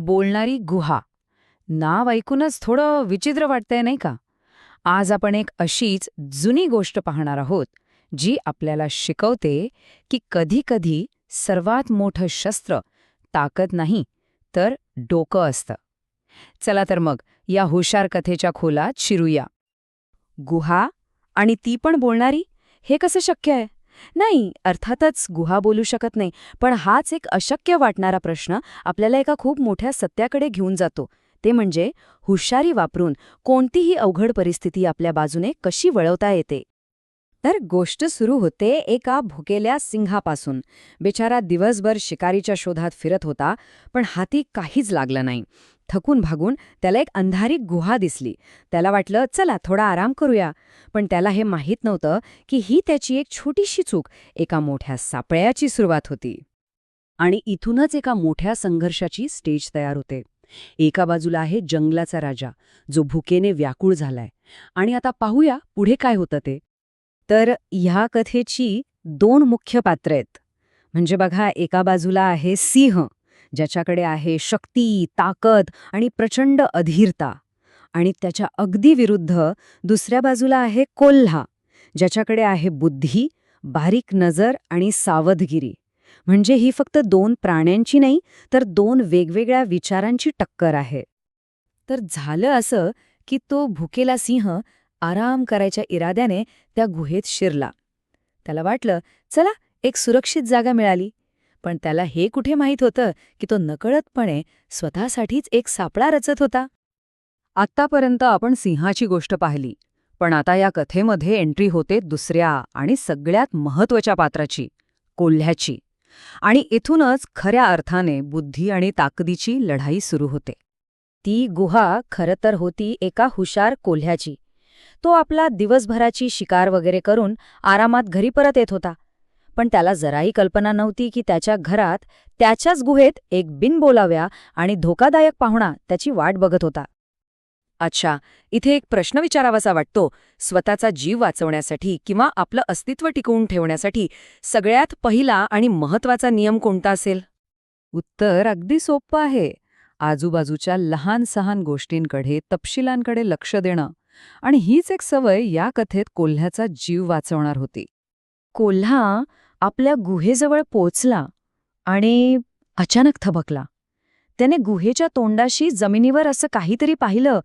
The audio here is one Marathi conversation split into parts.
बोलणारी गुहा. नाव ऐकूनच थोडं विचित्र वाटतंय नाही का? आज आपण एक अशीच जुनी गोष्ट पाहणार आहोत, जी आपल्याला शिकवते की कधी-कधी सर्वात मोठं शस्त्र ताकद नाही, तर डोकं असतं. चला तर मग या हुशार कथेच्या खोलात शिरूया. गुहा आणि ती पण बोलणारी, हे कसं शक्य आहे? नाही, अर्थातच गुहा बोलू शकत नाही, पण हाच एक अशक्य वाटणारा प्रश्न आपल्याला एका खूप मोठ्या सत्याकडे घेऊन जातो. ते म्हणजे हुशारी वापरून कोणतीही अवघड परिस्थिती आपल्या बाजूने कशी वळवता येते. तर गोष्ट सुरू होते एका भुकेल्या सिंहापासून. बिचारा दिवसभर शिकारीच्या शोधात फिरत होता, पण हाती काहीच लागलं नाही. थकून भागून त्याला एक अंधारी गुहा दिसली. त्याला वाटलं, चला थोडा आराम करूया. पण त्याला हे माहीत नव्हतं की ही त्याची एक छोटीशी चूक एका मोठ्या सापळ्याची सुरुवात होती. आणि इथूनच एका मोठ्या संघर्षाची स्टेज तयार होते. एका बाजूला आहे जंगलाचा राजा, जो भुकेने व्याकुळ झालाय. आणि आता पाहूया पुढे काय होतं ते. तर ह्या कथेची दोन मुख्य पात्र आहेत. म्हणजे बघा, एका बाजूला आहे सिंह, ज्याच्याकडे आहे शक्ती, ताकद आणि प्रचंड अधीरता. आणि त्याच्या अगदी विरुद्ध दुसऱ्या बाजूला आहे कोल्हा, ज्याच्याकडे आहे बुद्धी, बारीक नजर आणि सावधगिरी. म्हणजे ही फक्त दोन प्राण्यांची नाही, तर दोन वेगवेगळ्या विचारांची टक्कर आहे. तर झालं असं की तो भुकेला सिंह आराम करायच्या इराद्याने त्या गुहेत शिरला. त्याला वाटलं, चला एक सुरक्षित जागा मिळाली. पण त्याला हे कुठे माहीत होतं की तो नकळतपणे स्वतःसाठीच एक सापळा रचत होता. आत्तापर्यंत आपण सिंहाची गोष्ट पाहिली, पण आता या कथेमध्ये एंट्री होते दुसऱ्या आणि सगळ्यात महत्त्वाच्या पात्राची, कोल्ह्याची. आणि इथूनच खऱ्या अर्थाने बुद्धी आणि ताकदीची लढाई सुरू होते. ती गुहा खरं तर होती एका हुशार कोल्ह्याची. तो आपला दिवसभराची शिकार वगैरे करून आरामात घरी परत येत होता. पण त्याला जराही कल्पना नव्हती की त्याच्या घरात, त्याच्याच गुहेत एक बिनबोलाव्या आणि धोकादायक पाहुणा त्याची वाट बघत होता. अच्छा, इथे एक प्रश्न विचारावासा वाटतो. स्वतःचा जीव वाचवण्यासाठी किंवा आपलं अस्तित्व टिकवून ठेवण्यासाठी सगळ्यात पहिला आणि महत्त्वाचा नियम कोणता असेल? उत्तर अगदी सोपं आहे. आजूबाजूच्या लहान सहान गोष्टींकडे, तपशिलांकडे लक्ष देणं. आणि हीच एक सवय या कथेत कोल्ह्याचा जीव वाचवणार होती. कोल्हा आपल्या गुहेजवळ पोचला आणि अचानक थबकला. त्याने गुहेच्या तोंडाशी जमिनीवर असं काहीतरी पाहिलं,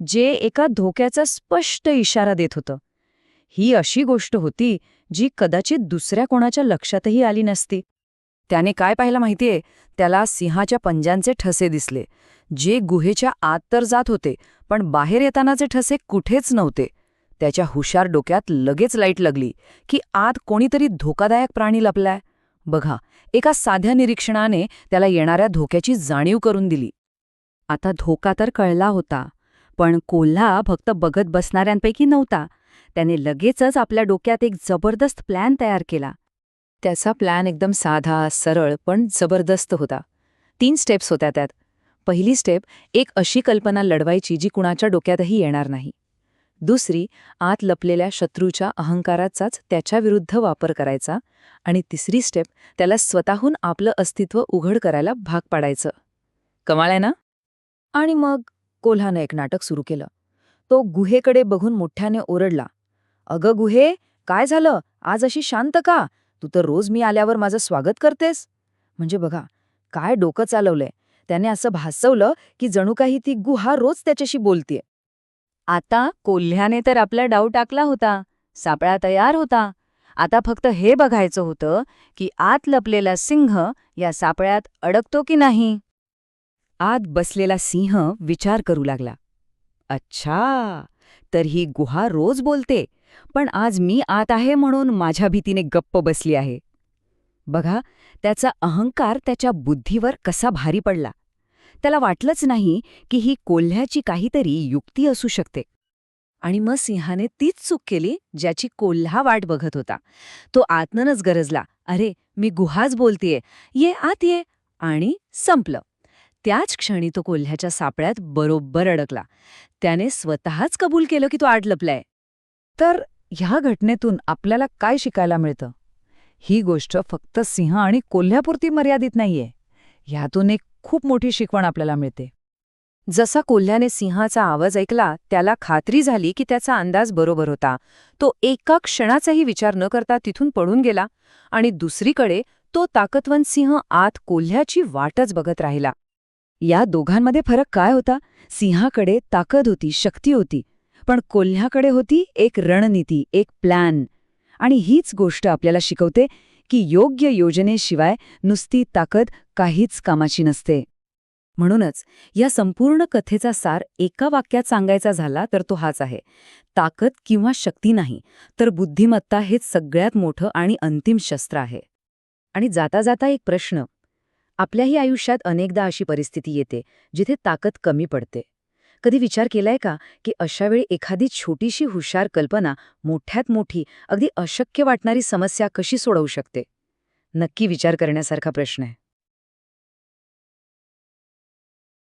जे एका धोक्याचा स्पष्ट इशारा देत होतं. ही अशी गोष्ट होती जी कदाचित दुसऱ्या कोणाच्या लक्षातही आली नसती. त्याने काय पाहिलं माहितीये? त्याला सिंहाच्या पंजांचे ठसे दिसले, जे गुहेच्या आत तर जात होते, पण बाहेर येतानाचे ठसे कुठेच नव्हते. त्याच्या हुशार डोक्यात लगेच लाईट लागली की आत कोणीतरी धोकादायक प्राणी लपलाय. बघा, एका साध्या निरीक्षणाने त्याला येणाऱ्या धोक्याची जाणीव करून दिली. आता धोका तर कळला होता, पण कोल्हा फक्त बघत बसणाऱ्यांपैकी नव्हता. त्याने लगेचच आपल्या डोक्यात एक जबरदस्त प्लॅन तयार केला. त्याचा प्लॅन एकदम साधा, सरळ पण जबरदस्त होता. 3 स्टेप्स होत्या त्यात. पहिली स्टेप, एक अशी कल्पना लढवायची जी कुणाच्या डोक्यातही येणार नाही. दुसरी, आत लपलेल्या शत्रूच्या अहंकाराचाच त्याच्या विरुद्ध वापर करायचा. आणि तिसरी स्टेप, त्याला स्वतःहून आपलं अस्तित्व उघड करायला भाग पाडायचं. कमाल आहे ना? आणि मग कोल्हानं एक नाटक सुरू केलं. तो गुहेकडे बघून मोठ्याने ओरडला, अगं गुहे, काय झालं? आज अशी शांत का? तू तर रोज मी आल्यावर माझं स्वागत करतेस. म्हणजे बघा, काय डोकं चालवलंय. त्याने असं भासवलं की जणू काही ती गुहा रोज त्याच्याशी बोलतेय. आता कोल्ह्याने तर आपला डाव टाकला होता. सापळा तयार होता. आता फक्त हे बघायचं होतं की आत लपलेला सिंह या सापळ्यात अडकतो की नाही. आत बसलेला सिंह विचार करू लागला. अच्छा, तर ही गुहा रोज बोलते, पण आज मी आत आहे म्हणून माझ्या भीतीने गप्प बसली आहे. बघा, त्याचा अहंकार त्याच्या बुद्धीवर कसा भारी पडला. त्याला वाटलंच नाही की ही कोल्ह्याची काहीतरी युक्ती असू शकते. आणि मग सिंहाने तीच चूक केली ज्याची कोल्हा वाट बघत होता. तो आतनच गरजला, अरे मी गुहाच बोलतेय, ये आत ये. आणि संपलं. त्याच क्षणी तो कोल्ह्याच्या सापळ्यात बरोबर अडकला. त्याने स्वतःच कबूल केलं की तो आत लपलाय. तर ह्या घटनेतून आपल्याला काय शिकायला मिळतं? ही गोष्ट फक्त सिंह आणि कोल्ह्यापुरती मर्यादित नाहीये. ह्यातून एक खूप मोठी शिकवण आपल्याला मिळते. जसा कोल्ह्याने सिंहाचा आवाज ऐकला, त्याला खात्री झाली की त्याचा अंदाज बरोबर होता. तो एका क्षणाचाही विचार न करता तिथून पळून गेला आणि दुसरीकडे तो ताकदवान सिंह आत कोल्ह्याची वाटच बघत राहिला. या दोघांमध्ये फरक काय होता? सिंहाकडे ताकद होती, शक्ती होती, पण कोल्ह्याकडे होती एक रणनीती, एक प्लॅन. आणि हीच गोष्ट आपल्याला शिकवते की योग्य योजनेशिवाय नुसती ताकद काहीच कामाची नसते. म्हणूनच या संपूर्ण कथेचा सार एका वाक्यात सांगायचा झाला तर तो हाच आहे: ताकद किंवा शक्ती नाही, तर बुद्धिमत्ता हेच सगळ्यात मोठं आणि अंतिम शस्त्र आहे. आणि जाता जाता एक प्रश्न: आपल्याही आयुष्यात अनेकदा अशी परिस्थिती येते जिथे ताकद कमी पडते. कधी विचार केलाय का की अशावेळी एखादी छोटीशी हुशार कल्पना मोठ्यात मोठी, अगदी अशक्य वाटणारी समस्या कशी सोडवू शकते? नक्की विचार करण्यासारखा प्रश्न आहे.